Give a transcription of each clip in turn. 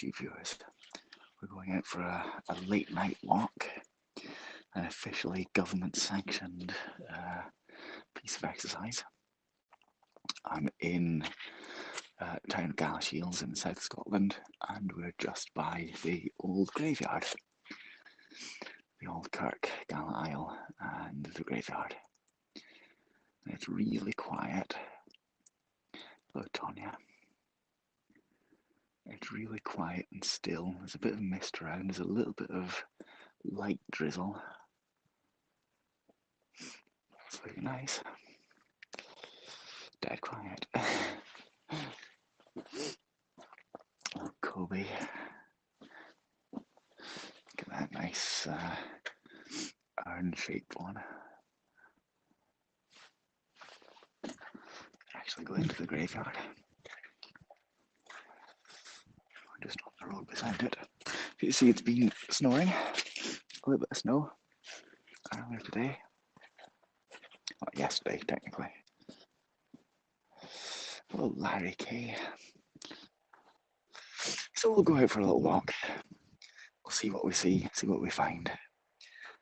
YouTube viewers. We're going out for a late night walk, an officially government sanctioned piece of exercise. I'm in town of Galashiels in South Scotland, and we're just by the old graveyard, the old kirk, Gala Isle, and the graveyard. And it's really quiet. Hello, Tonya. It's really quiet and still. There's a bit of mist around. There's a little bit of light drizzle. It's really nice. Dead quiet. Oh, Kobe. Look at that nice urn-shaped one. Actually go into the graveyard. We're just on the road beside it. You see it's been snowing. A little bit of snow earlier today. Not yesterday, technically. Hello, Larry K. So we'll go out for a little walk. We'll see what we see what we find.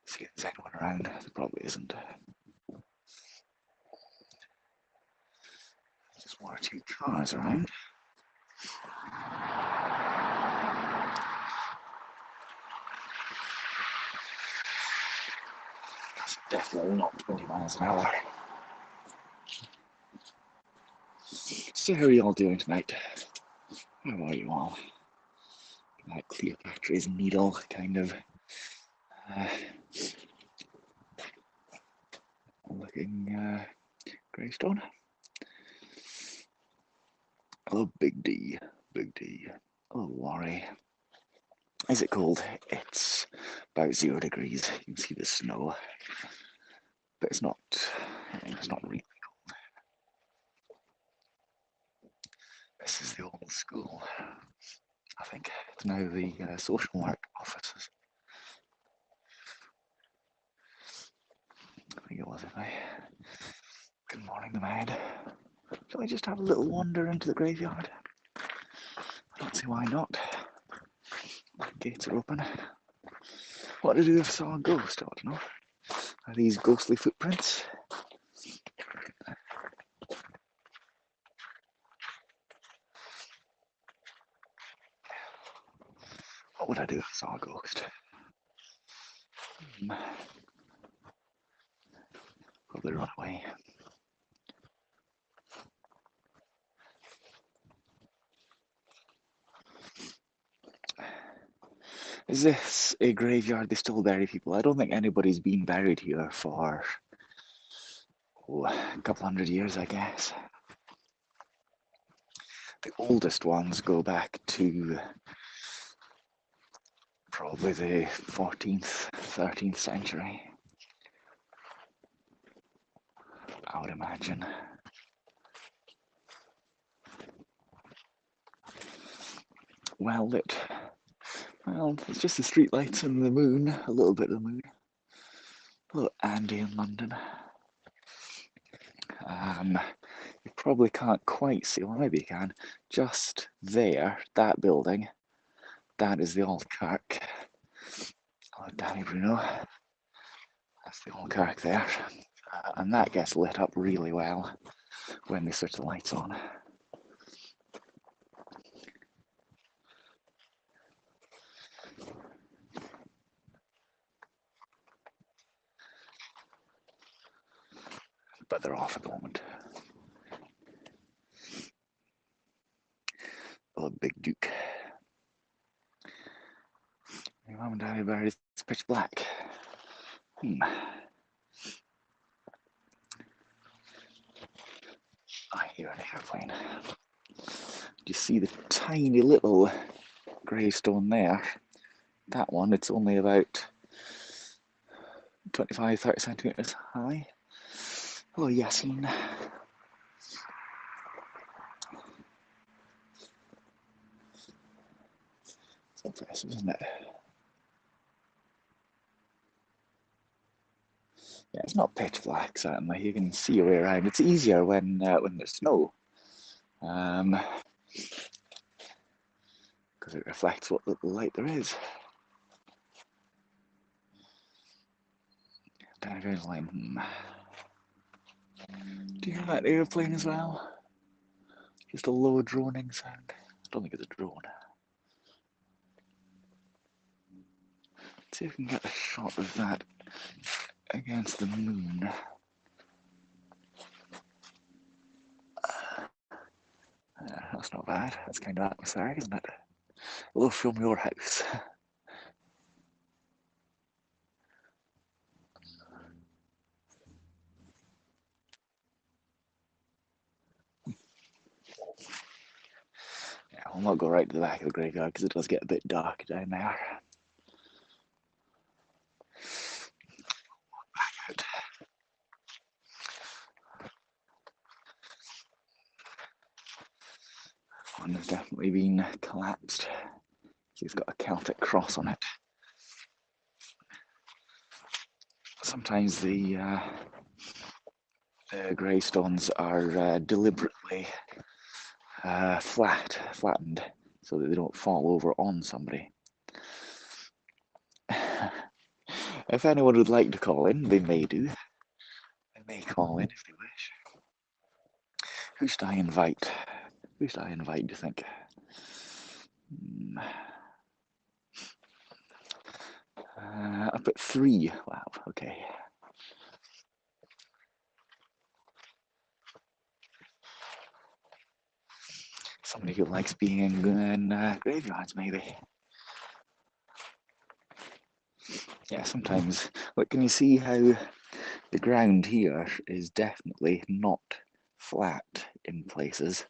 See if there's anyone around. There probably isn't. Just one or two cars around. That's definitely not 20 miles an hour. So how are you all doing tonight? How are you all? That Cleopatra's Needle kind of looking gravestone. Hello, Big D. Big D. Hello, Worry. Is it cold? It's about 0 degrees. You can see the snow, but it's not really cold. This is the old school. I think it's now the social work offices. I think it was anyway. Good morning, the man. Shall we just have a little wander into the graveyard? I don't see why not. The gates are open. What to do if I saw a ghost? I don't know. Are these ghostly footprints? What would I do if I saw a ghost? Probably run away. Is this a graveyard? They still bury people. I don't think anybody's been buried here for a couple hundred years, I guess. The oldest ones go back to probably the 14th, 13th century, I would imagine. Well lit. Well, it's just the street lights and the moon, a little bit of the moon. Hello, Andy in London. You probably can't quite see, well maybe you can, just there, that building, that is the old kirk. Hello, Danny Bruno. That's the old kirk there. And that gets lit up really well when they switch the lights on. But they're off at the moment. Hello, Big Duke. Your mum and daddy buried, it's pitch black. I hear an airplane. Do you see the tiny little gravestone there? That one, it's only about 25, 30 centimetres high. Hello, Yasin. It's impressive, isn't it? Yeah, it's not pitch black, certainly. You can see your way around. It's easier when there's snow. Because because it reflects what little light there is. Down here is like, do you hear that airplane as well? Just a low droning sound. I don't think it's a drone. Let's see if we can get a shot of that against the moon. That's not bad. That's kind of atmospheric, isn't it? Hello from your house. Yeah, I'll not go right to the back of the graveyard because it does get a bit dark down there. Back out. One has definitely been collapsed. It's got a Celtic cross on it. Sometimes the gravestones are deliberately flattened, so that they don't fall over on somebody. If anyone would like to call in, they may do. They may call in if they wish. Who should I invite? Who should I invite, do you think? I put 3. Wow, okay. Somebody who likes being in graveyards, maybe. Yeah, sometimes. Look, can you see how the ground here is definitely not flat in places,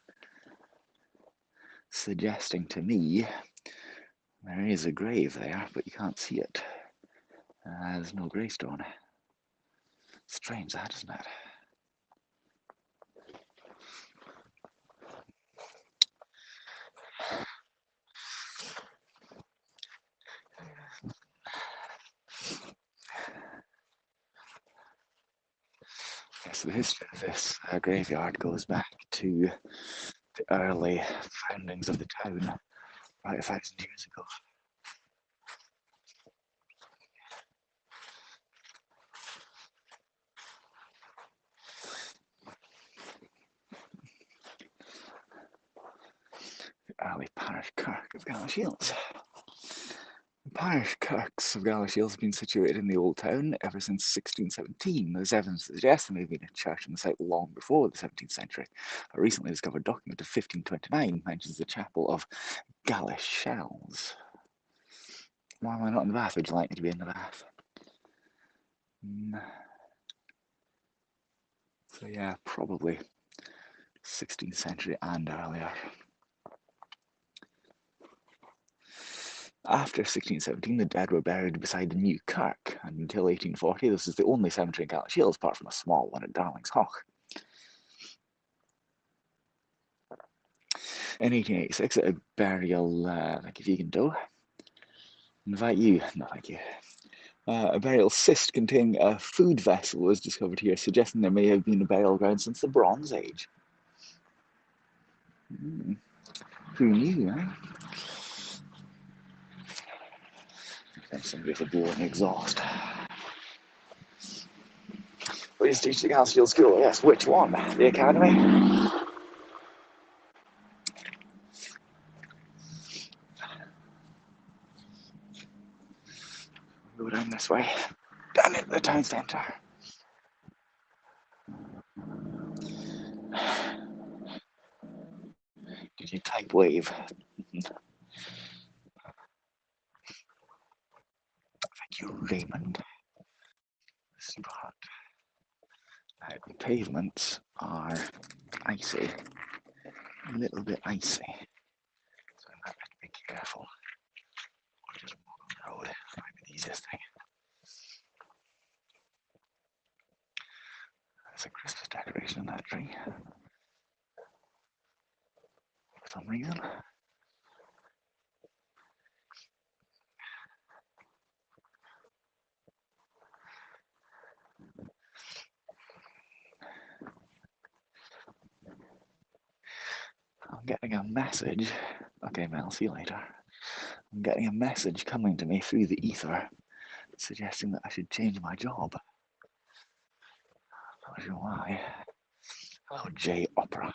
suggesting to me there is a grave there, but you can't see it. There's no gravestone. Strange that, isn't it? Yes, the history of this graveyard goes back to the early foundings of the town, about 1,000 years ago. The early parish kirk of Galashiels. The parish kirks of Galashiels have been situated in the old town ever since 1617. There's evidence that suggests there may have been a church on the site long before the 17th century. A recently discovered document of 1529 mentions the chapel of Galashiels. Why am I not in the bath? Would you like me to be in the bath? So yeah, probably 16th century and earlier. After 1617, the dead were buried beside the new kirk, and until 1840, this is the only cemetery in Galashiels, apart from a small one at Darlingshoch. In 1886, a burial, thank you, vegan dough. Invite you, no thank you. A burial cyst containing a food vessel was discovered here, suggesting there may have been a burial ground since the Bronze Age. Who knew, eh? There's somebody with a blowing exhaust. We used to teach the Galashiels School, yes. Which one? The academy? Go down this way. Down into the town centre. Did you type wave? Thank you, Raymond. Super hot. The pavements are icy. A little bit icy. So I might have to be careful. Or just walk on the road. That might be the easiest thing. There's a Christmas decoration in that tree. For some reason. I'm getting a message. Okay, Mel, see you later. I'm getting a message coming to me through the ether suggesting that I should change my job. Not sure why. Hello, J Opera.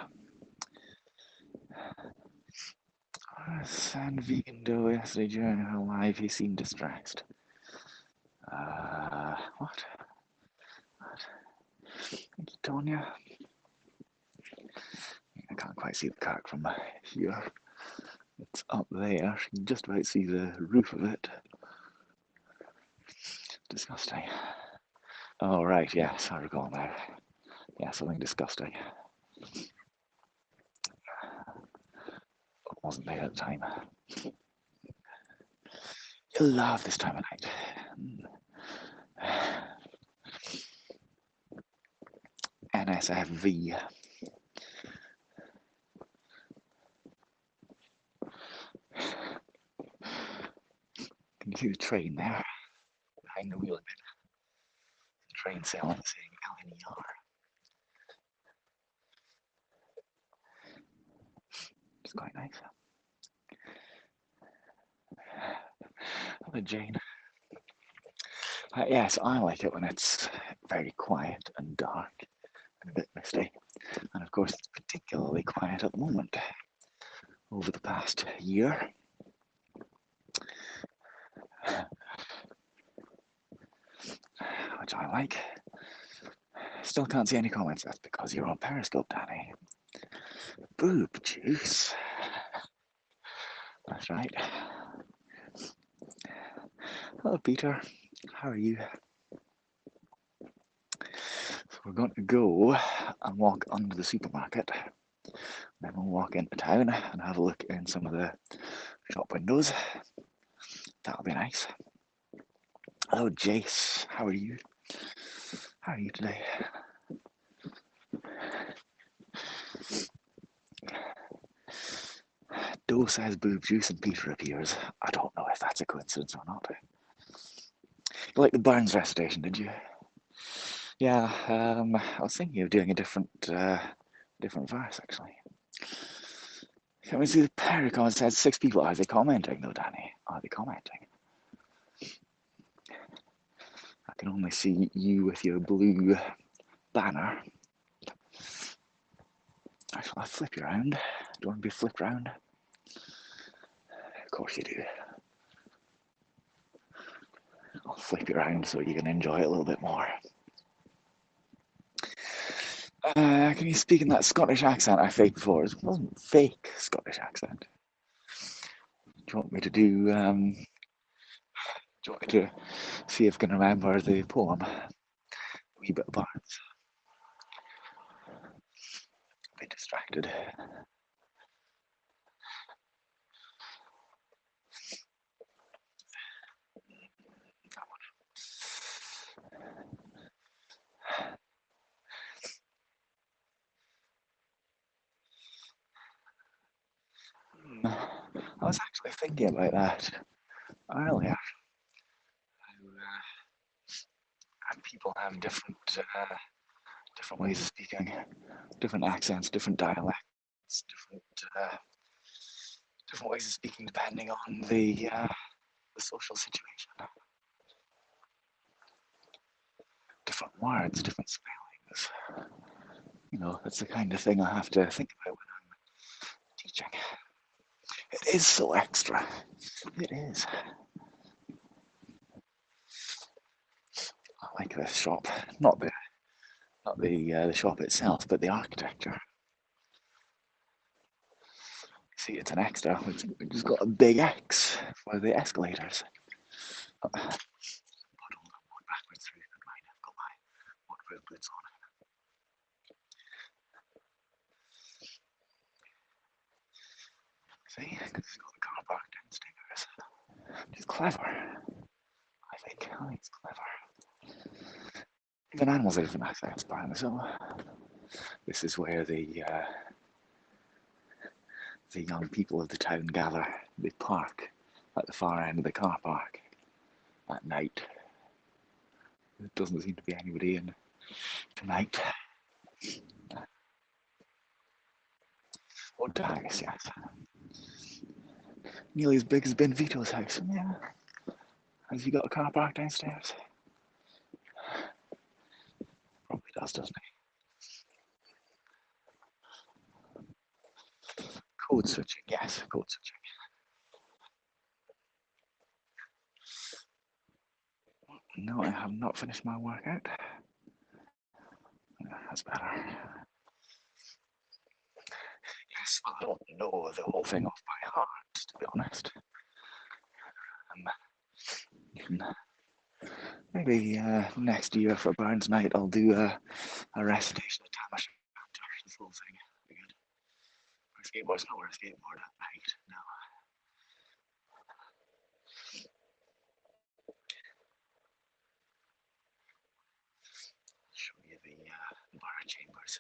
San vegan dough yesterday during her live. He seemed distressed. What? Thank you, Tonya. I can't quite see the kirk from here. It's up there. You can just about see the roof of it. Disgusting. Oh, right, yes, I recall now. Yeah, something disgusting. It wasn't there at the time. You'll love this time of night. NSFV. Can you see the train there? Behind the wheel a bit. The train saying LNER. It's quite nice. Hello, Jane. Yes, I like it when it's very quiet and dark and a bit misty. And of course, it's particularly quiet at the moment over the past year. Which I like. Still can't see any comments. That's because you're on Periscope, Danny. Boob juice. That's right. Hello, Peter. How are you? So we're going to go and walk under the supermarket. Then we'll walk into town and have a look in some of the shop windows. That'll be nice. Hello, Jace. How are you? How are you today? Doe says boob juice and Peter appears. I don't know if that's a coincidence or not. You like the Burns recitation, did you? Yeah, I was thinking of doing a different verse actually. Can we see the Perry comment said 6 people. Are they commenting though, Danny? Are they commenting? I can only see you with your blue banner. Actually, I'll flip you around. Do you want to be flipped around? Of course you do. I'll flip you around so you can enjoy it a little bit more. Can you speak in that Scottish accent I faked before? It wasn't fake Scottish accent. Do you want me to do? Do you want me to see if I can remember the poem? A wee bit of Barnes. A bit distracted. I was actually thinking about that earlier. And people have different ways of speaking, different accents, different dialects, different ways of speaking depending on the social situation. Different words, different spellings. You know, that's the kind of thing I have to think about when I'm teaching. It is so extra. It is. I like this shop, not the shop itself, but the architecture. See, it's an extra. It's just got a big X for the escalators. Hold on, I'm going backwards through the line. I've got my waterproof boots on. See, because it's got the car park downstairs. It's clever. I think it's clever. Even animals are different accents, apparently. So this is where the young people of the town gather. They park at the far end of the car park at night. There doesn't seem to be anybody in tonight. Oh, Dagus, yes. nearly as big as Ben Vito's house. Yeah. Has he got a car park downstairs? Probably does, doesn't he? Code switching, yes, code switching. No, I have not finished my workout. That's better. Yes, well, I don't know the whole thing off by heart, to be honest. Maybe next year for Barnes Night, I'll do a recitation of Tamas the full thing. Be good. Skateboard's not where a skateboard at night, no. Show you the bar chambers.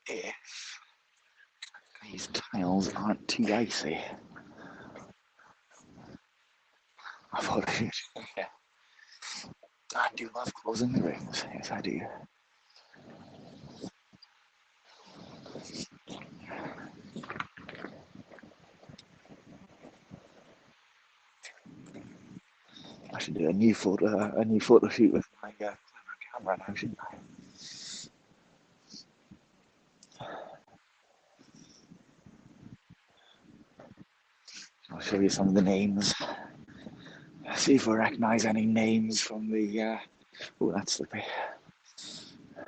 If these tiles aren't too icy. I thought yeah. I do love closing the rings. Yes, I do. I should do a new photo shoot with my clever camera now, shouldn't I? I'll show you some of the names. See if we recognise any names from the. Oh, that's slippy.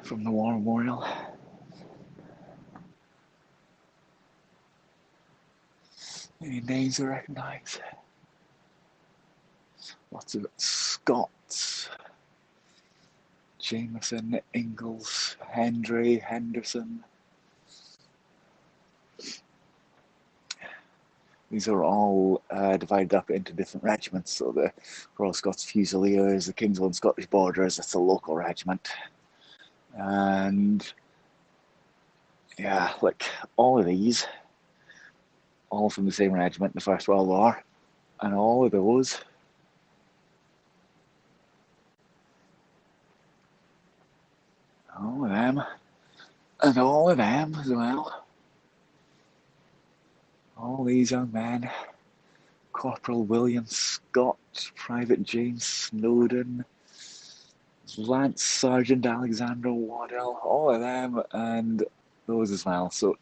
From the War Memorial. Any names we recognise? Lots of Scots. Jameson, Ingalls, Hendry, Henderson. These are all divided up into different regiments. So the Royal Scots Fusiliers, the Kingsland Scottish Borders, that's a local regiment. And yeah, like all of these, all from the same regiment in the First World War. And all of those all of them, and all of them as well. All these young men. Corporal William Scott, Private James Snowden, Lance Sergeant Alexander Waddell, all of them, and those as well. So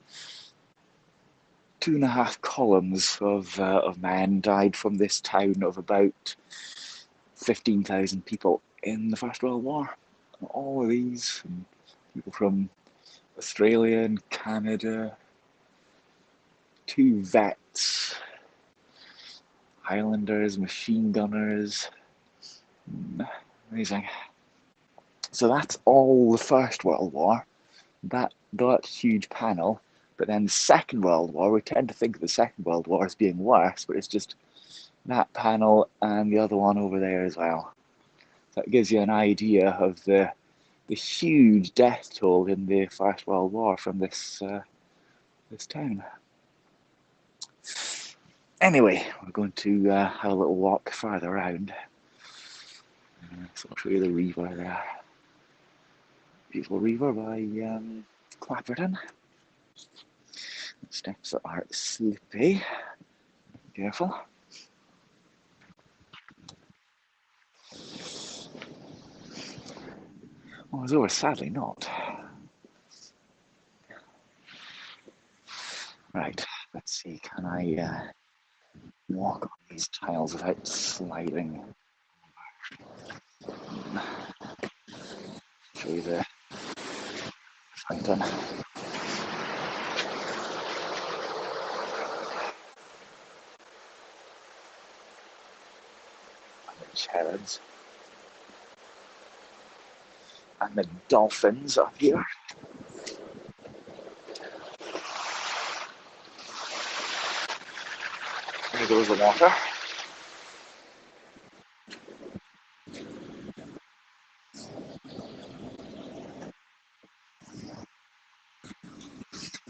2.5 columns of men died from this town of about 15,000 people in the First World War. All of these, and people from Australia and Canada, 2 vets, Highlanders, machine gunners. Amazing. So that's all the First World War, that huge panel. But then the Second World War, we tend to think of the Second World War as being worse, but it's just that panel and the other one over there as well. That gives you an idea of the huge death toll in the First World War from this town. Anyway, we're going to have a little walk farther around. So I'll show you the river there. Beautiful river by Clapperton. The steps are slippy. Careful. Well, as always, sadly not. Right, let's see, can I walk on these tiles without sliding? Show you the fountain. And the cherubs. And the dolphins up here. There goes the water.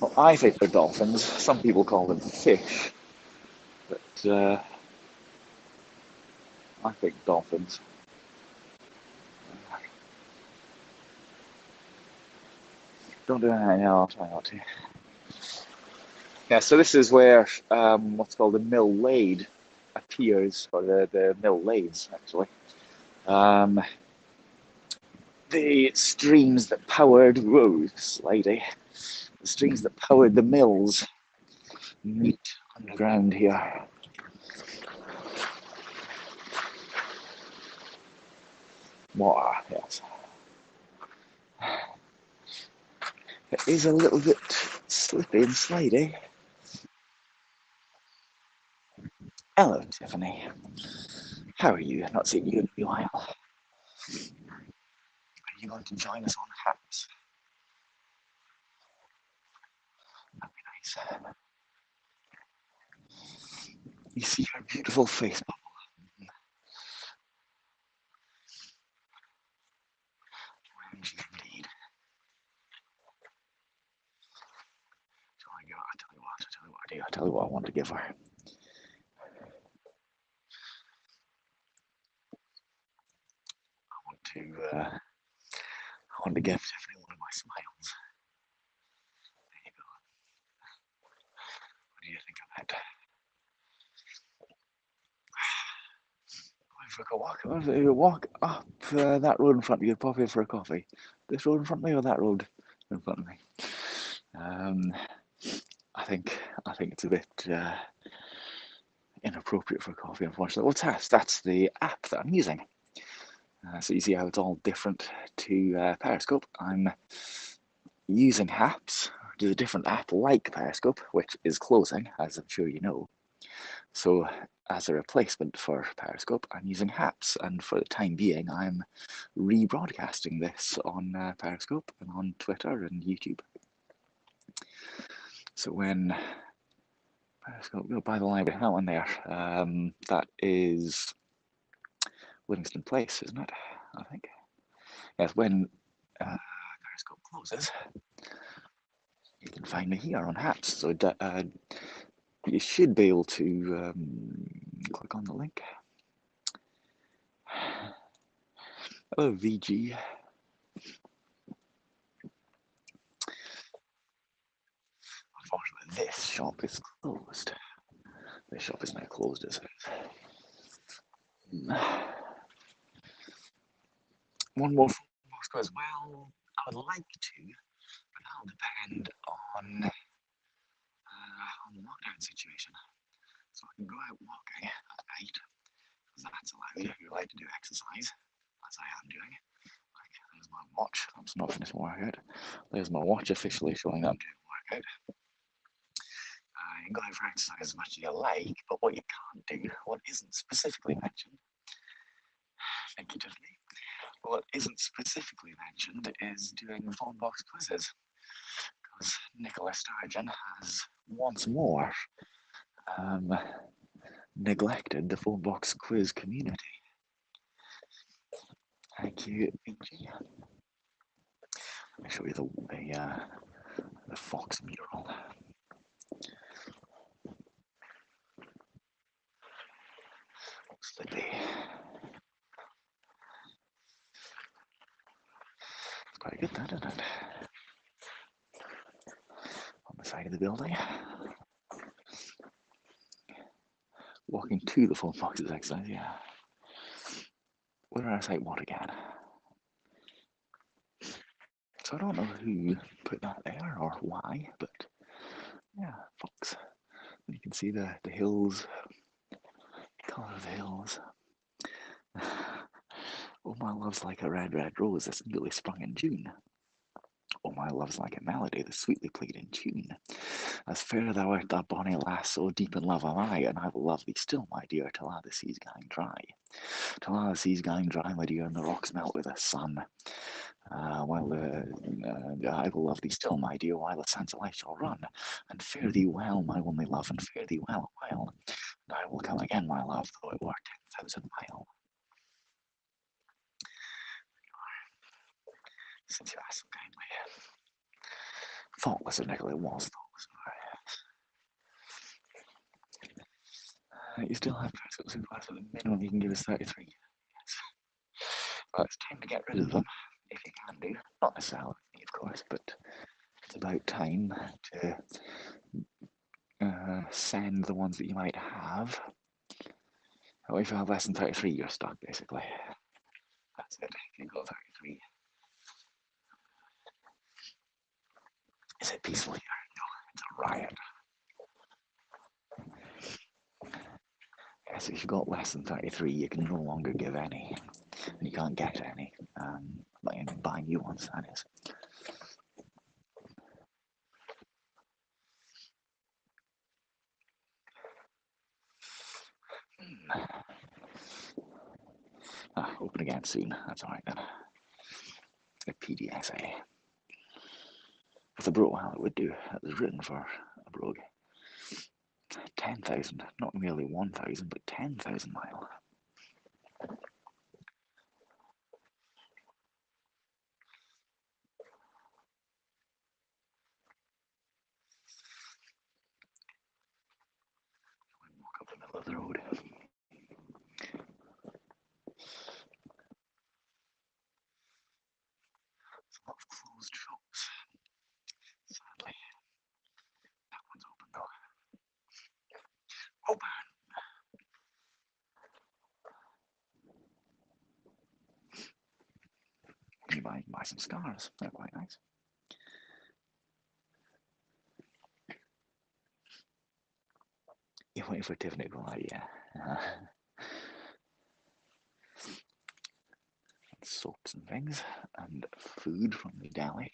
Well, I think they're dolphins. Some people call them fish. But I think dolphins. Don't do anything, I'll try not to. Yeah, so this is where what's called the mill lade appears, or the mill lades, actually. Um, the streams that powered roads, lady, the streams that powered the mills meet underground here. Water, yes. It is a little bit slippy and slidey. Hello, Tiffany. How are you? I've not seen you in a while. Are you going to join us on Haps? That'd be nice. You see her beautiful face. Indeed. So I tell you what I do. I tell you what I want to give her. I want to give Tiffany one of my smiles. There you go. What do you think of that? Going for a walk up that road in front of you, pop in for a coffee. This road in front of me or that road in front of me? I think it's a bit inappropriate for a coffee, unfortunately. Well, that's the app that I'm using. So you see how it's all different to Periscope. I'm using Haps, which is a different app like Periscope, which is closing, as I'm sure you know. So as a replacement for Periscope, I'm using Haps, and for the time being, I'm rebroadcasting this on Periscope and on Twitter and YouTube. So when Periscope, go by the library, that one there, that is Livingston Place, isn't it? I think. Yes, when Periscope closes, you can find me here on Haps. So you should be able to click on the link. Hello, VG. Unfortunately, this shop is closed. This shop is now closed, is it? One more box quiz. Well, I would like to, but that'll depend on the lockdown situation. So I can go out walking at night, because that's allowed. You're allowed to do exercise, as I am doing. Like, there's my watch. I'm not finished my workout. There's my watch officially showing that I'm doing a workout. You can go out for exercise as much as you like, but what you can't do, what isn't specifically mentioned, thank you, Tiffany. What isn't specifically mentioned is doing phone box quizzes, because Nicola Sturgeon has once more neglected the phone box quiz community. Thank you, BG. Let me show you the fox mural. Slippy. It's quite good, that, isn't it? On the side of the building. Walking to the phone boxes exercise, yeah. Where I say what again? So I don't know who put that there or why, but yeah, fox. You can see the hills, the colour of the hills. Oh, my love's like a red, red rose that's newly sprung in June. Oh, my love's like a melody that's sweetly played in tune. As fair thou art, thou bonny lass, so deep in love am I, and I will love thee still, my dear, till a' the seas gang dry. Till a' the seas gang dry, my dear, and the rocks melt with the sun. I will love thee still, my dear, while the sands of life shall run. And fare thee well, my only love, and fare thee well a while. And I will come again, my love, though it were 10,000 miles. Since you asked so kindly. Thoughtless of Nicola was thoughtless of her. You still have Periscope Supervisor, but the minimum you can give is 33. Yes. Well, it's time to get rid of them, if you can do. Not necessarily, of course, but it's about time to send the ones that you might have. Or if you have less than 33, you're stuck, basically. That's it. If you've got 33. Is it peaceful here? No, it's a riot. Yes, if you've got less than 33, you can no longer give any. And you can't get any. Like buy new ones, that is. Open again soon. That's alright then. A PDSA. With a brogue, well, it would do. It was written for a brogue. 10,000, not merely 1,000, but 10,000 mile. Walk up the middle of the road. There's a lot of closed shops. Sadly. That one's open though. Open! You buy some scarves. They're quite nice. You're waiting for Tiffany to go out, yeah. Soaps and things, and food from the deli.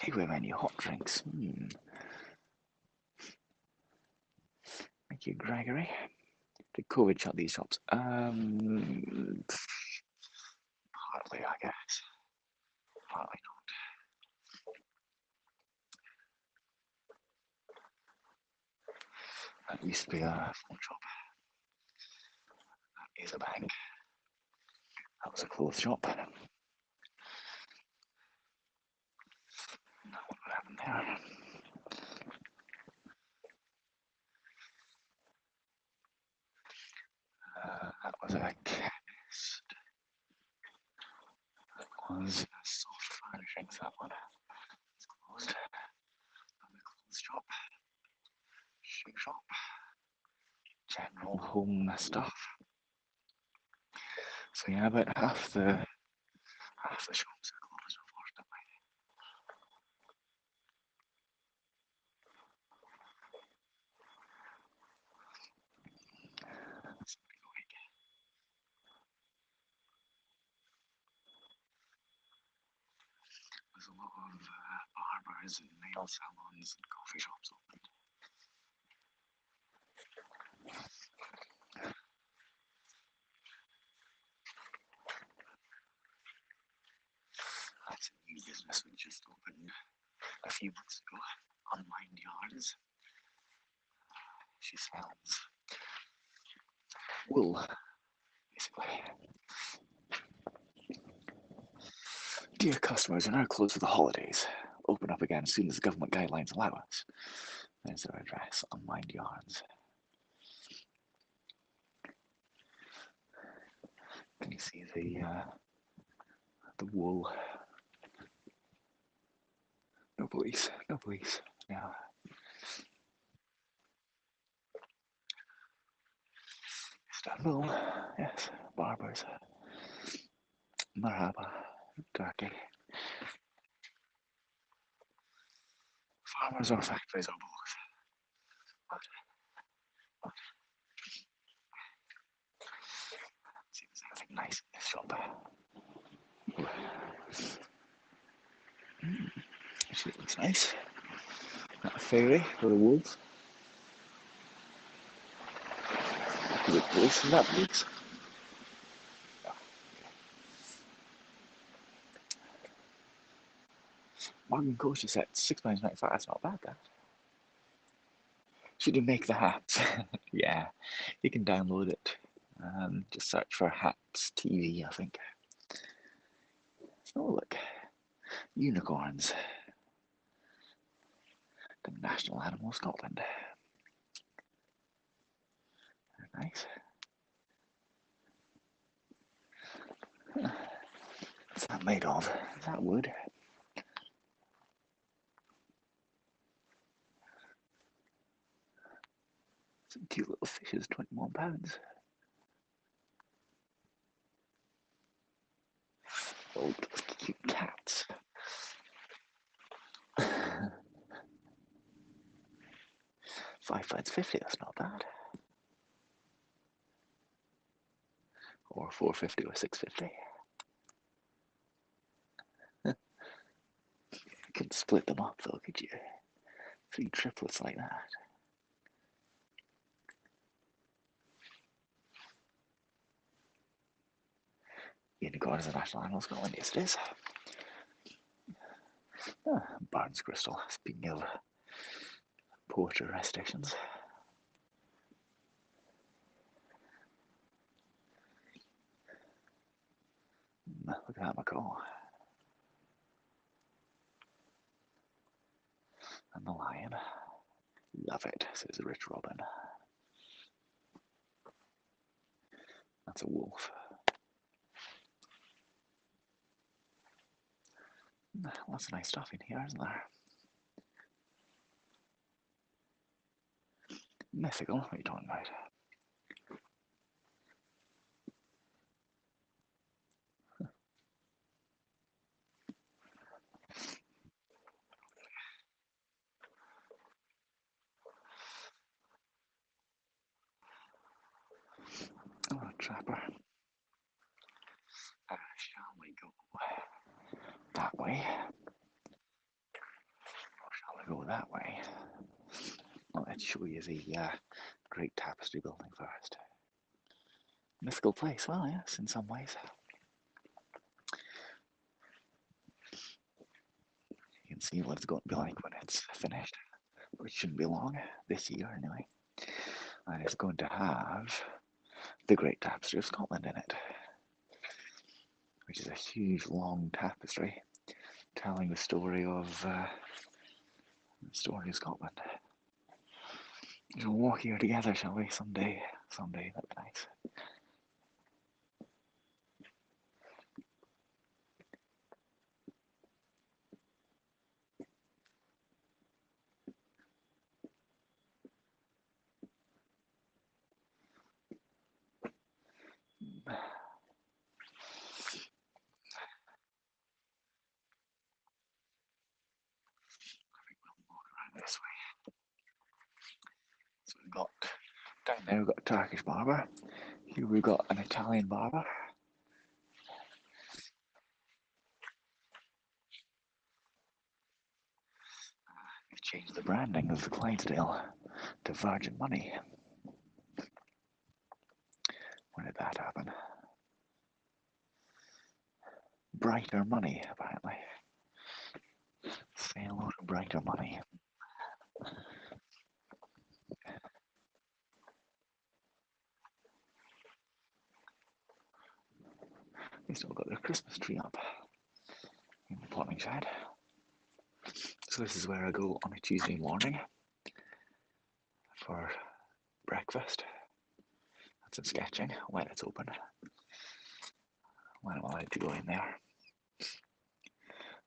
Takeaway menu, hot drinks. Thank you, Gregory. Did COVID shut these shops? Partly, I guess. Partly not. That used to be a phone shop. That is a bank. That was a clothes shop. Now what happened there? That was a chemist. That was a soft furnishings, that one. It's closed. Another clothes shop. Shoe shop. General home stuff. So yeah, about half the shops are closed, unfortunately. There's a lot of barbers and nail salons and coffee shops open. That's a new business we just opened a few months ago. Unlined yards. She sells wool, basically. Dear customers, we're now closed for the holidays. Open up again as soon as the government guidelines allow us. There's their address, Unlined Yards. Can you see the wool? No police, no police. Yeah. Istanbul, yes, barbers. Marhaba, Turkey. Farmers or factories or both. But see if there's anything nice in this shop. Actually, it looks nice. That a fairy for the wolves. Is it police in that police? Bargain kosher set, £6.95. That's not bad, that. Should you make the hats? Yeah, you can download it. Just search for Hats TV, I think. Oh, look. Unicorns. The national animal of Scotland. Very nice. What's that made of? Is that wood? Some cute little fishes, £21. Oh, cute cats. £5.50, that's not bad. Or £4.50 or £6.50. You couldn't split them up though, could you? 3 triplets like that. Unicorn is a national animal, Scotland, yes it is. Barnes crystal, speaking of porter restrictions. Look at that macaw. And the lion. Love it, says the rich robin. That's a wolf. Lots of nice stuff in here, isn't there? Mythical, what are you talking about? Oh, a trapper. Shall we go that way? Or shall we go that way? Well, let's show you the Great Tapestry building first. Mythical place, well, yes, in some ways. You can see what it's going to be like when it's finished, which shouldn't be long, this year anyway. And it's going to have the Great Tapestry of Scotland in it, which is a huge, long tapestry telling the story of Scotland. We'll walk here together, shall we? Someday, that'd be nice. This way. So we've got down there we've got a Turkish barber. Here we've got an Italian barber. We've changed the branding of the Clydesdale to Virgin Money. When did that happen? Brighter Money, apparently. Say hello to Brighter Money. They still got their Christmas tree up in the potting shed. So this is where I go on a Tuesday morning for breakfast. That's some sketching when it's open. When I'm allowed to go in there. A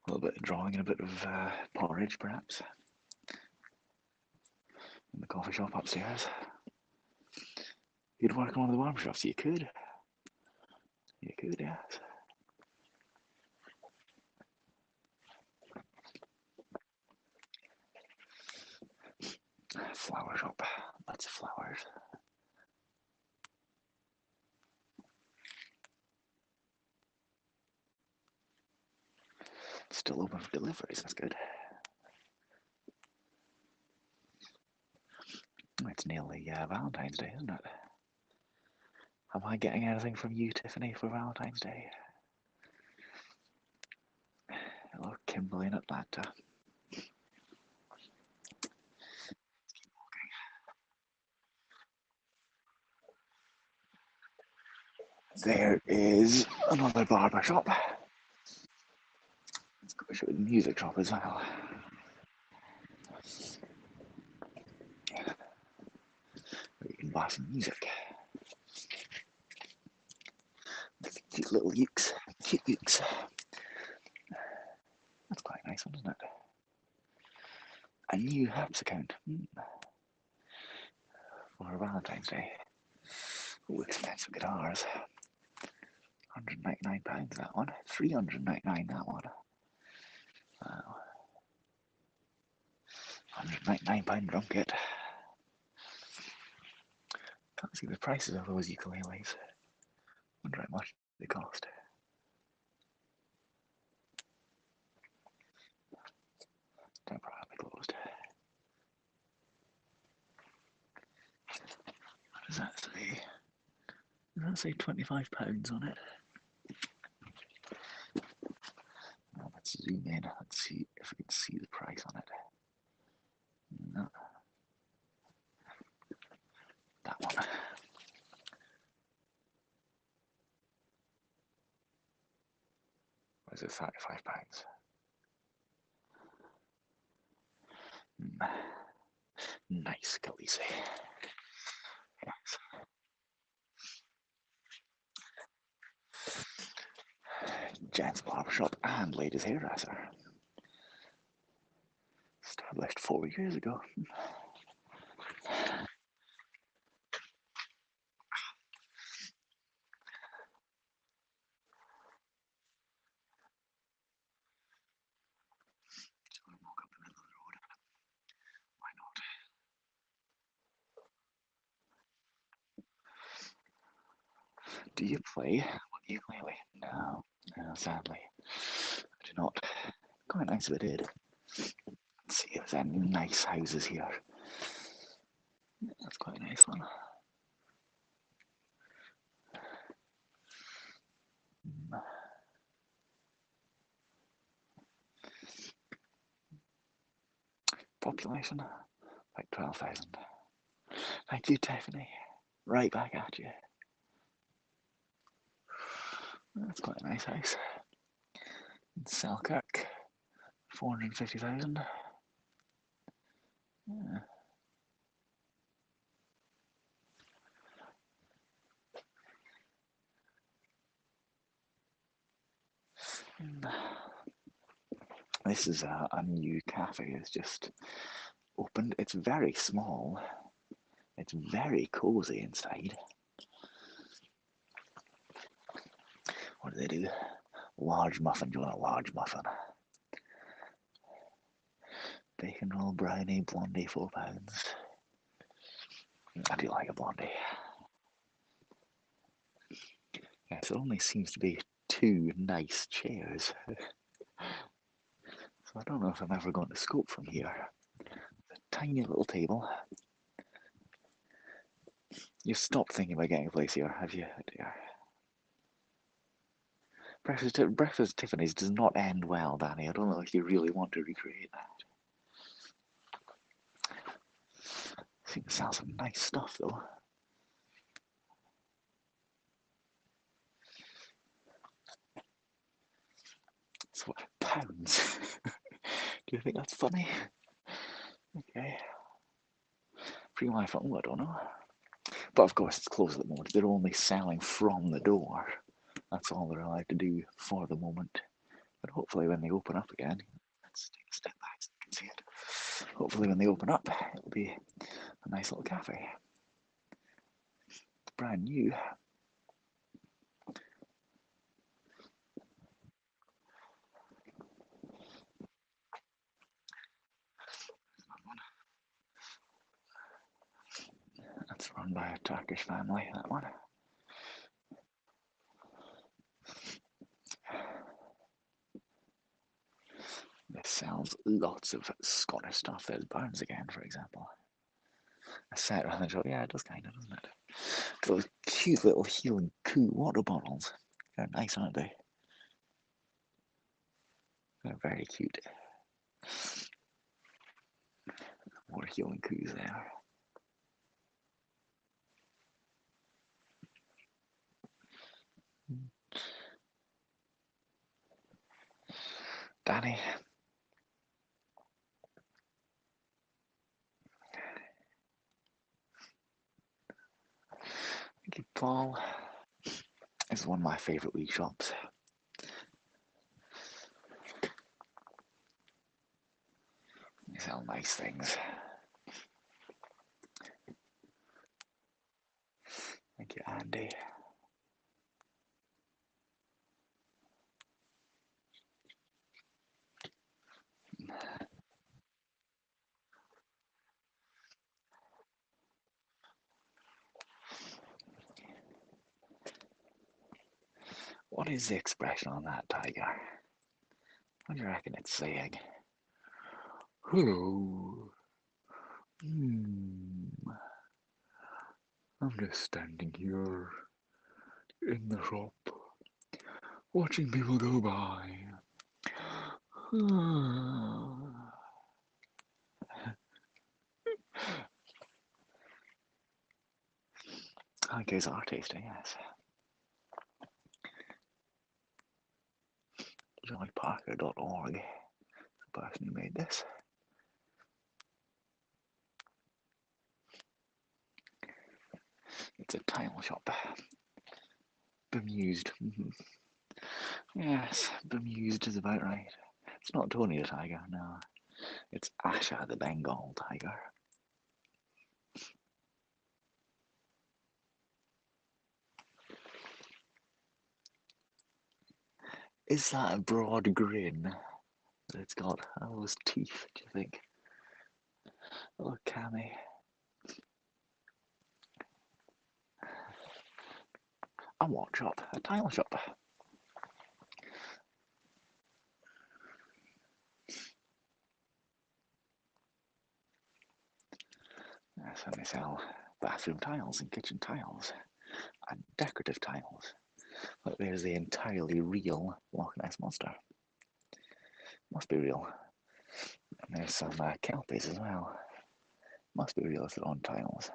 little bit of drawing and a bit of porridge, perhaps. In the coffee shop upstairs. You'd work in one of the barber shops, you could. You could, yes. Flower shop, lots of flowers. Still open for deliveries, that's good. It's nearly Valentine's Day, isn't it? Am I getting anything from you, Tiffany, for Valentine's Day? Hello, Kimberly in Atlanta. There is another barber shop. Let's go show the music shop as well. You can buy some music. Cute little ukes. Cute ukes. That's quite a nice one, isn't it? A new Haps account. for Valentine's Day. Ooh, expensive guitars. £199 that one. £399 that one. Wow. £199 drum kit. Can't see the prices of those ukuleles. Wonder how much they cost. Temporarily closed. What does that say? Does that say £25 on it? Well, let's zoom in. Let's see if we can see the price on it. No. That one. Or is it £35? Nice, Khaleesi. Yes. Gents barbershop and ladies hairdresser. Established 4 years ago. Walk up the middle of the road. Why not? Do you play ukulele? No, no, sadly, I do not. Quite nice if I did. Let's see if there's any nice houses here. That's quite a nice one. Population, like 12,000. Thank you, Tiffany. Right back at you. That's quite a nice house. In Selkirk, 450,000. Yeah. This is a new cafe. It's just opened. It's very small. It's very cozy inside. What do they do? Large muffin. Do you want a large muffin? Bacon roll, brownie, blondie, £4. I do like a blondie. Yes, there only seems to be 2 nice chairs. So I don't know if I'm ever going to scope from here. A tiny little table. You've stopped thinking about getting a place here, have you, dear? Breakfast at Tiffany's does not end well, Danny. I don't know if you really want to recreate that. Seems to sell some nice stuff, though. It's what, pounds? Do you think that's funny? Okay. Free Wi-Fi, I don't know. But of course, it's closed at the moment. They're only selling from the door. That's all they're allowed to do for the moment. But hopefully when they open up again, let's take a step back so you can see it. Hopefully when they open up, it'll be a nice little cafe. It's brand new. That's run by a Turkish family, that one. This sells lots of Scottish stuff. There's Burns again, for example. A set around the shop. Yeah, it does kind of, doesn't it? Those cute little Healing Coo water bottles. They're nice, aren't they? They're very cute. More Healing Coos there. Danny. Paul. This is one of my favourite wee shops. They sell nice things. Thank you, Andy. What is the expression on that tiger? What do you reckon it's saying? Hello. I'm just standing here in the shop, watching people go by. Tigers are tasty, yes. JohnnyParker.org, the person who made this. It's a tile shop. Bemused. Yes, bemused is about right. It's not Tony the tiger, no. It's Asha the Bengal tiger. Is that a broad grin that it's got? All those teeth, do you think? Oh, Cammy. A what shop? A tile shop. Yes, and they sell bathroom tiles and kitchen tiles and decorative tiles. Look, there's the entirely real Loch Ness Monster. Must be real. And there's some kelpies as well. Must be real if they're on tiles.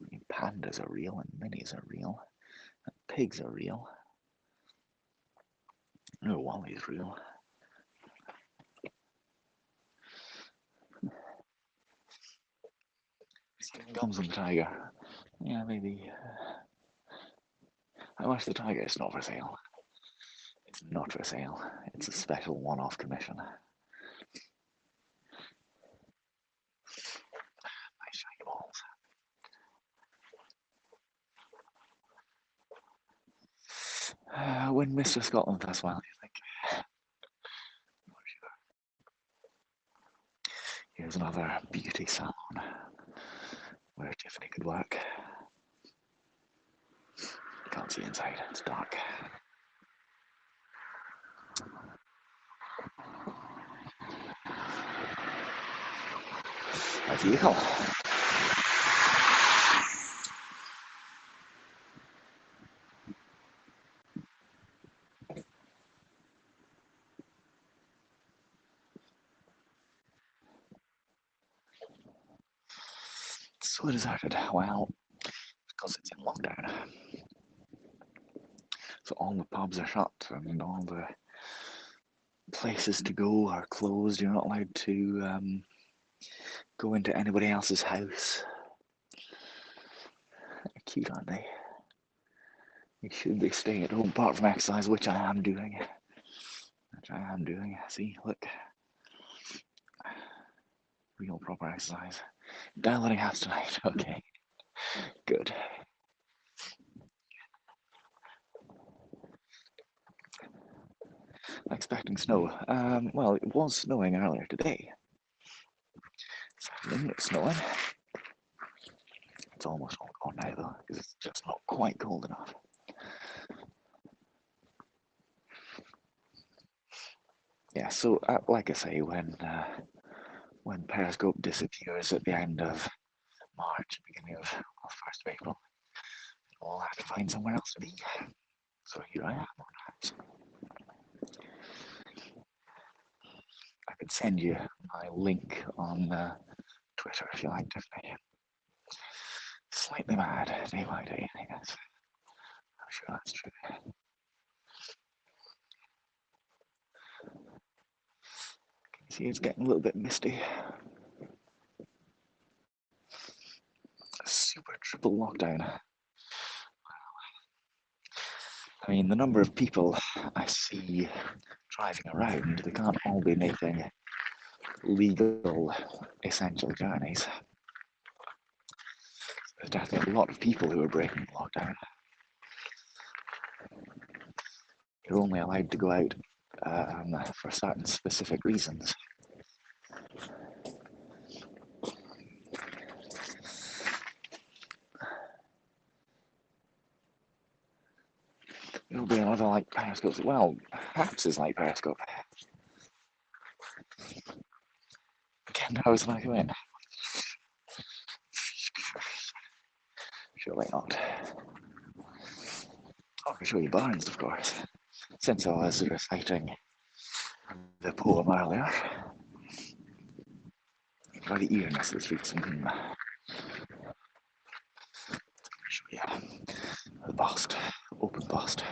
I mean, pandas are real and minis are real. And pigs are real. No, Wally's real. Gums on the tiger. Yeah, maybe. I watched the tiger. It's not for sale. It's not for sale. It's a special one-off commission. Nice shiny balls. Win Mr. Scotland as well, you think? Here's another beauty salon where Tiffany could work. Can't see inside, it's dark. A vehicle. So deserted. Well, because it's in lockdown. So all the pubs are shut and all the places to go are closed. You're not allowed to go into anybody else's house. They're cute, aren't they? You should be staying at home apart from exercise, which I am doing. See, look. Real proper exercise. Downloading apps tonight. Okay. Good. Expecting snow. Well, it was snowing earlier today. It's snowing. It's almost all gone now though, because it's just not quite cold enough. Yeah, so like I say, when Periscope disappears at the end of March, beginning of 1st of April, we'll have to find somewhere else to be. So here I am on that. I could send you my link on Twitter if you like, Tiffany. Slightly mad, day by day, I guess. I'm sure that's true. Can you see it's getting a little bit misty? Super triple lockdown. I mean, the number of people I see driving around, they can't all be making legal, essential journeys. there's definitely a lot of people who are breaking lockdown. You're only allowed to go out for certain specific reasons. It'll be another like Periscope. Well, perhaps it's like Periscope. 10 hours when I go in. Surely not. I can show you Barnes, of course. Since I was reciting the poem earlier. By the earnest this week's show you the bust, open bust.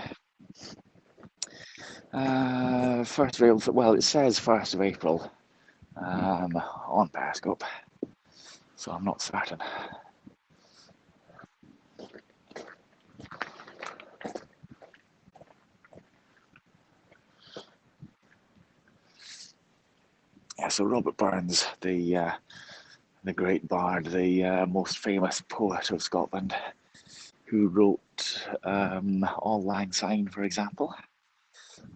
1st of April, well, it says 1st of April on Periscope, so I'm not certain. Yeah, so Robert Burns, the great bard, the most famous poet of Scotland, who wrote Auld Lang Syne, for example,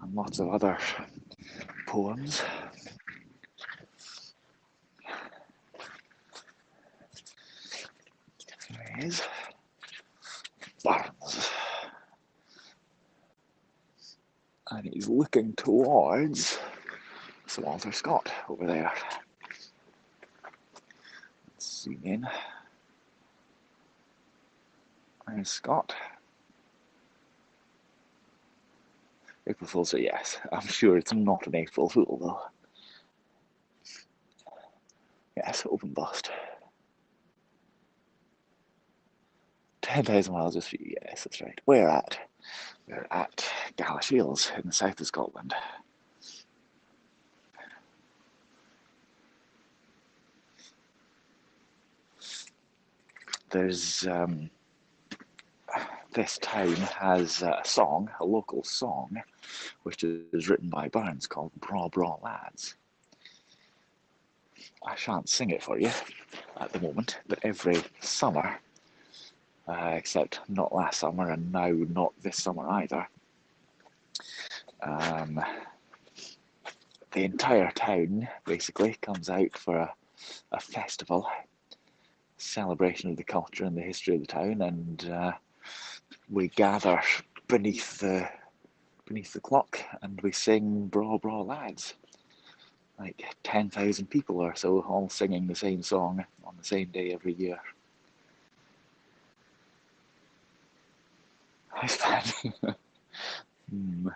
and lots of other poems. There he is, Burns. And he's looking towards Sir Walter Scott over there. Let's zoom in. There's Scott. April Fool's, so yes. I'm sure it's not an April Fool though. Yes, open bust. 10,000 miles just for you, yes, that's right. We're at Galashiels in the south of Scotland. There's this town has a song, a local song, which is written by Burns called Bra Bra Lads. I shan't sing it for you at the moment, but every summer, except not last summer and now not this summer either, the entire town basically comes out for a festival, celebration of the culture and the history of the town, and we gather beneath the clock and we sing Bra Bra Lads. Like 10,000 people or so, all singing the same song on the same day every year. It's fun. Mm-hmm.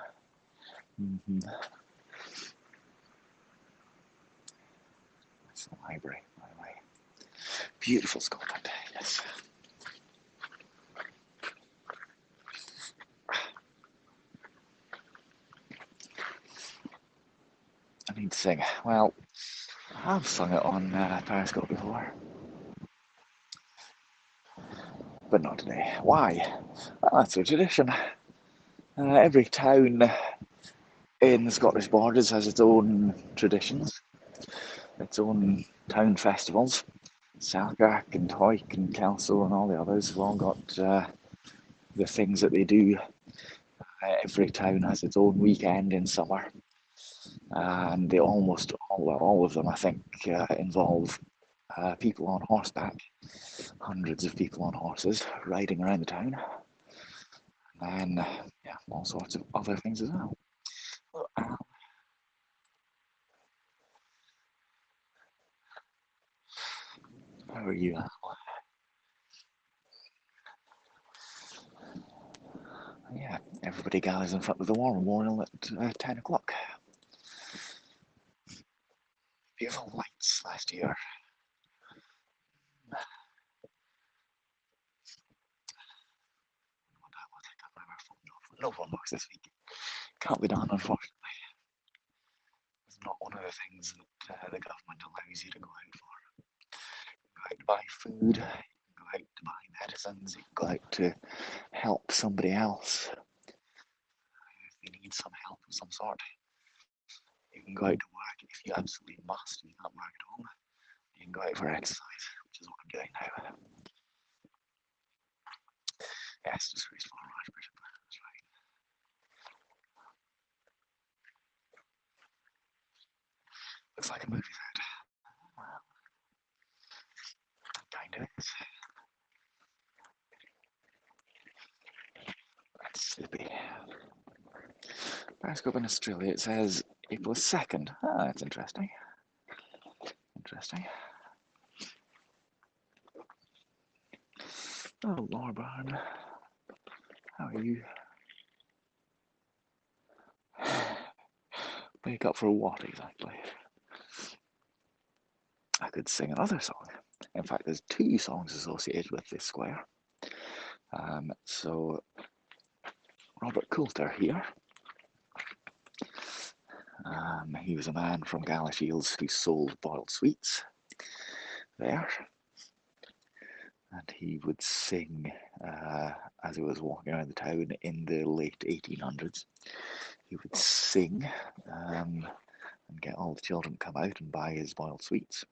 It's the library, by the way. Beautiful Scotland, yes. I need to sing. Well, I've sung it on Periscope before, but not today. Why? Well, that's a tradition. Every town in the Scottish borders has its own traditions, its own town festivals. Selkirk and Hawick and Kelso and all the others have all got the things that they do. Every town has its own weekend in summer, and they almost all of them, I think, involve people on horseback, hundreds of people on horses riding around the town, and yeah, all sorts of other things as well. How are you? Yeah, everybody gathers in front of the War Memorial at 10 o'clock. Beautiful lights last year. No phone books this week. Can't be done, unfortunately. It's not one of the things that the government allows you to go out for. You go out to buy food, you go out to buy medicines, you go out to help somebody else. If you need some help of some sort, you can go out to work if you absolutely must. You can't work at home. You can go out for exercise, which is what I'm doing now. Yes, just very small Archbishop. That's right. Looks like a movie set. Well, kind of is. That's sleepy. Periscope in Australia, it says April 2nd. Ah, that's interesting. Interesting. Oh, Laura Barn. How are you? Wake up for what exactly? I could sing another song. In fact, there's two songs associated with this square. So Robert Coulter here. He was a man from Galashiels who sold boiled sweets there, and he would sing as he was walking around the town in the late 1800s. He would sing and get all the children to come out and buy his boiled sweets,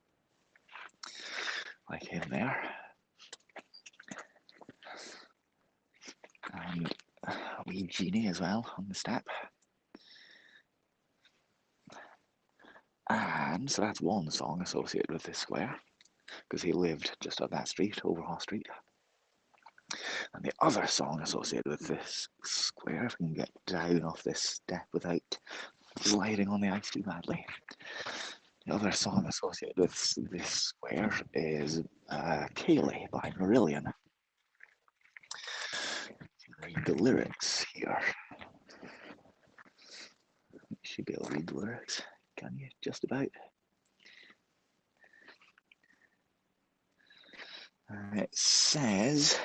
like him there. And a wee genie as well on the step. And so that's one song associated with this square, because he lived just up that street, Overhaw Street. And the other song associated with this square, if we can get down off this step without sliding on the ice too badly. The other song associated with this square is Kayleigh by Marillion. Read the lyrics here. You should be able to read the lyrics, can you? Just about. It says,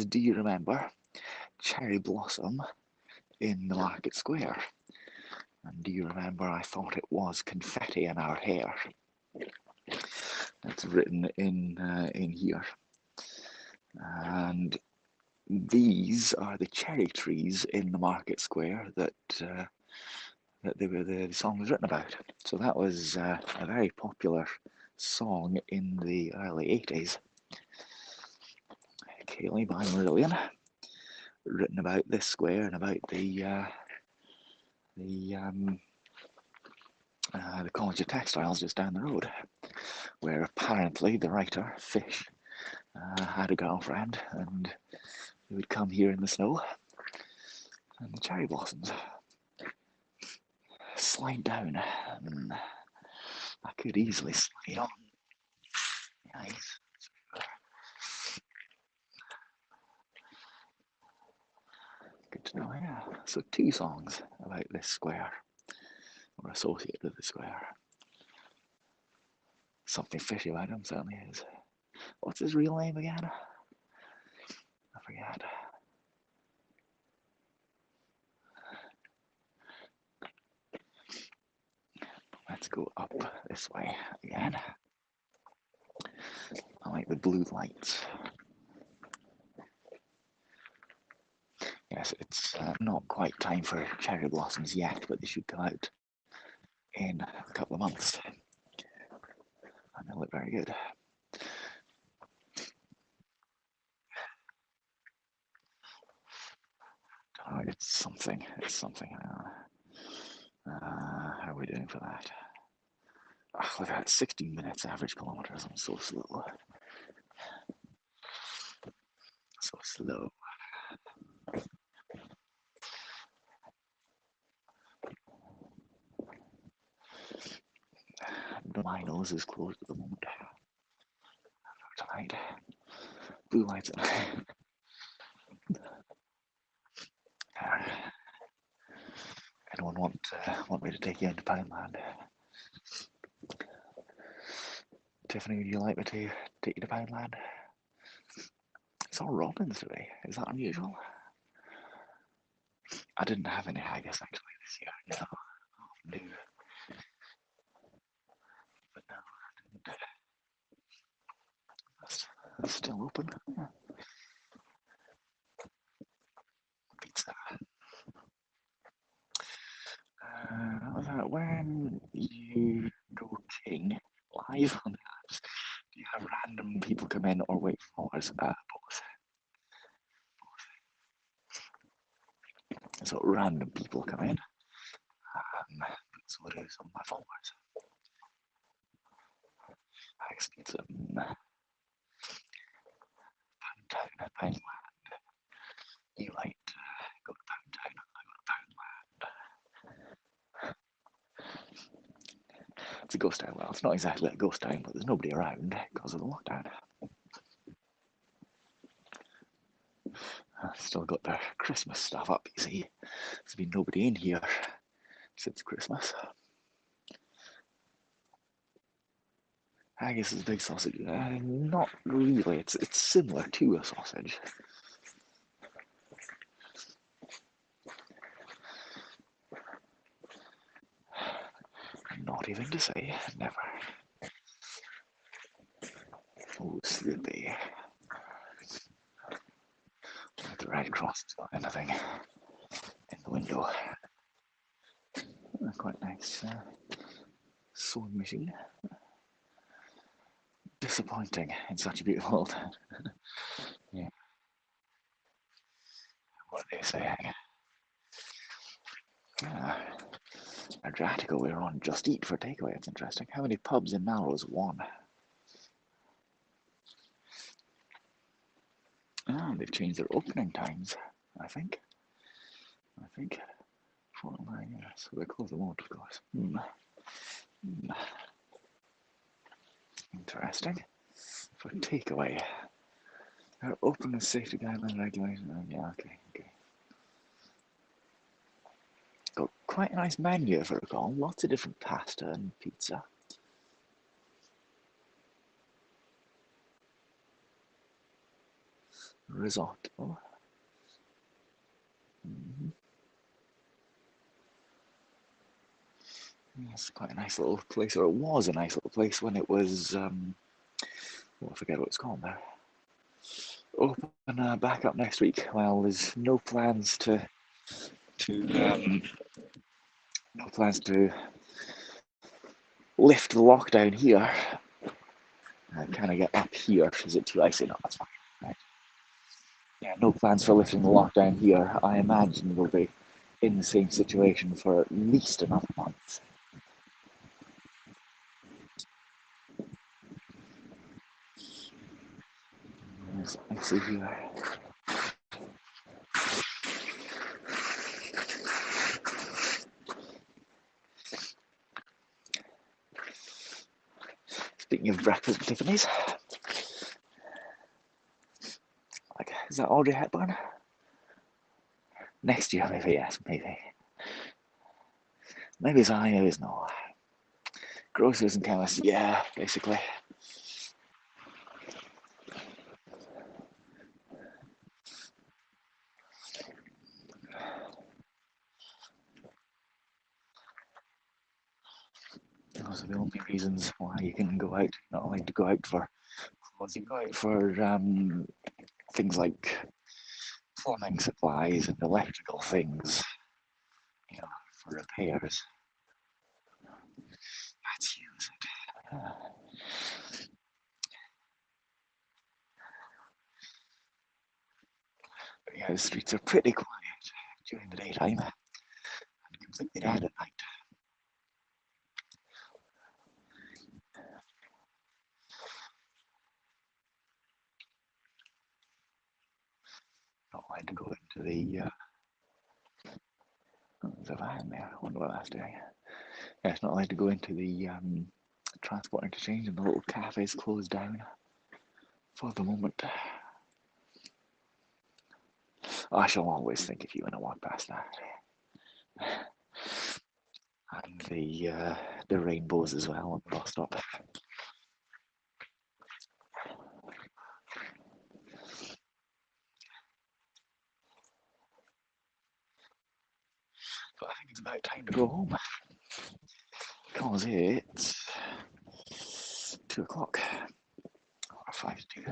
do you remember cherry blossom in the market square? And do you remember I thought it was confetti in our hair? That's written in here. And these are the cherry trees in the market square that the song was written about. So that was a very popular song in the early 80s. Kayleigh by Marillion, written about this square and about the College of Textiles just down the road, where apparently the writer, Fish, had a girlfriend, and he would come here in the snow and the cherry blossoms slide down. I could easily slide on the ice. Good to know, yeah. So two songs about this square, or associated with the square. Something fishy about him certainly is. What's his real name again? I forget. Let's go up this way again. I like the blue lights. Yes, it's not quite time for cherry blossoms yet, but they should come out in a couple of months. And they look very good. Oh, it's something. It's something. How are we doing for that? Oh, look at that, 16 minutes average kilometers. I'm so slow. So slow. My nose is closed at the moment. Tonight. Blue lights. Anyone want me to take you into Poundland? Tiffany, would you like me to take you to Poundland? It's all robins today. Is that unusual? I didn't have any haggis actually this year. No, no. But no, it's still open. Yeah. Pizza. When you go king live on the apps, do you have random people come in or wait for us? Both. so random people come in. So do some of my followers. I just need some Pound Town at Poundland. You like to go to Pound Town, I go to Poundland. It's a ghost town. Well, it's not exactly a ghost town, but there's nobody around because of the lockdown. I've still got their Christmas stuff up, you see. There's been nobody in here since Christmas. Haggis is a big sausage. Not really. It's similar to a sausage. Not even to say never. Oh, sleepy. The Red Cross is not anything in the window. Quite nice sewing machine. Disappointing in such a beautiful town. Yeah. What are they saying? Adriatico, we're on Just Eat for takeaway. It's interesting. How many pubs in Melrose? One. They've changed their opening times, I think. 4:09, yeah, so they close the moment, of course. Interesting. For takeaway. They're open with safety guideline regulation. Oh, yeah, okay. Got quite a nice menu, if I recall. Lots of different pasta and pizza. Risotto. It's quite a nice little place, or it was a nice little place when it was, I forget what it's called now. Open back up next week. Well, there's no plans to lift the lockdown here. Can I get up here? Is it too icy? No, that's fine. Right. Yeah, no plans for lifting the lockdown here. I imagine we'll be in the same situation for at least another month. There's icy here. Speaking of breakfast at Tiffany's, like, is that Audrey Hepburn? Next year, maybe, yes, maybe. Maybe it's I, maybe it's not. Grocers and chemists, yeah, basically. Those are the only reasons why you can go out. Not allowed to go out for clothes, you go out for things like plumbing supplies and electrical things, for repairs. That's huge. But yeah, the streets are pretty quiet during the daytime and completely dead at night. Not allowed to go into the there's a van there. I wonder what that's doing. Yeah, it's not allowed to go into the transport interchange, and the little cafe's closed down for the moment. I shall always think of you when I walk past that. And the rainbows as well on the bus stop. But I think it's about time to go home because it's 2 o'clock or 5 to 2. I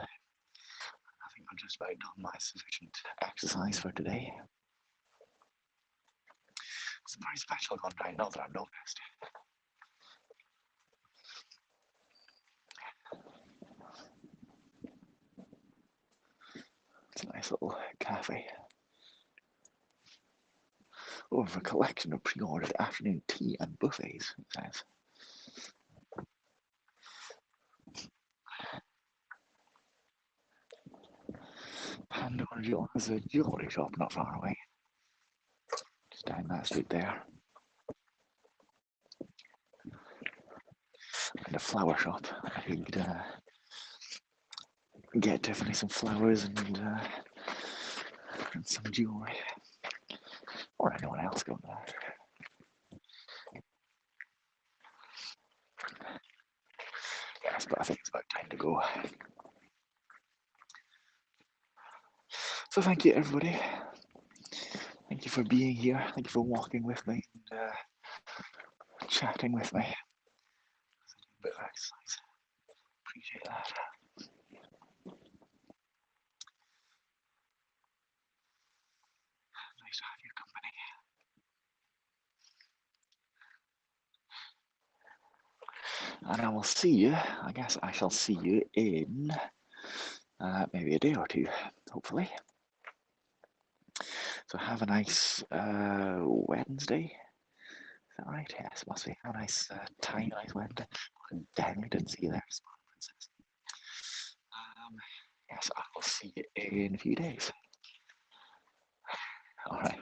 think I've just about done my sufficient exercise for today. It's a very special one right now that I've noticed. It's a nice little cafe. over for a collection of pre-ordered afternoon tea and buffets, it says. Pandora Jewel is a jewellery shop not far away, just down that street there. And a flower shop. I could get Tiffany some flowers and some jewellery. Or anyone else going there. Yes, but I think it's about time to go. So thank you, everybody. Thank you for being here. Thank you for walking with me and chatting with me. A bit of exercise. Appreciate that. Nice to have your company. And I will see you. I guess I shall see you in maybe a day or two, hopefully. So have a nice Wednesday. Is that right? Yes, must be. Have a nice time, nice Wednesday. Dang, I didn't see you there, Smart Princess. Yes, I will see you in a few days. All right.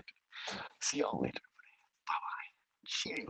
See you all later. Bye bye. Cheerio.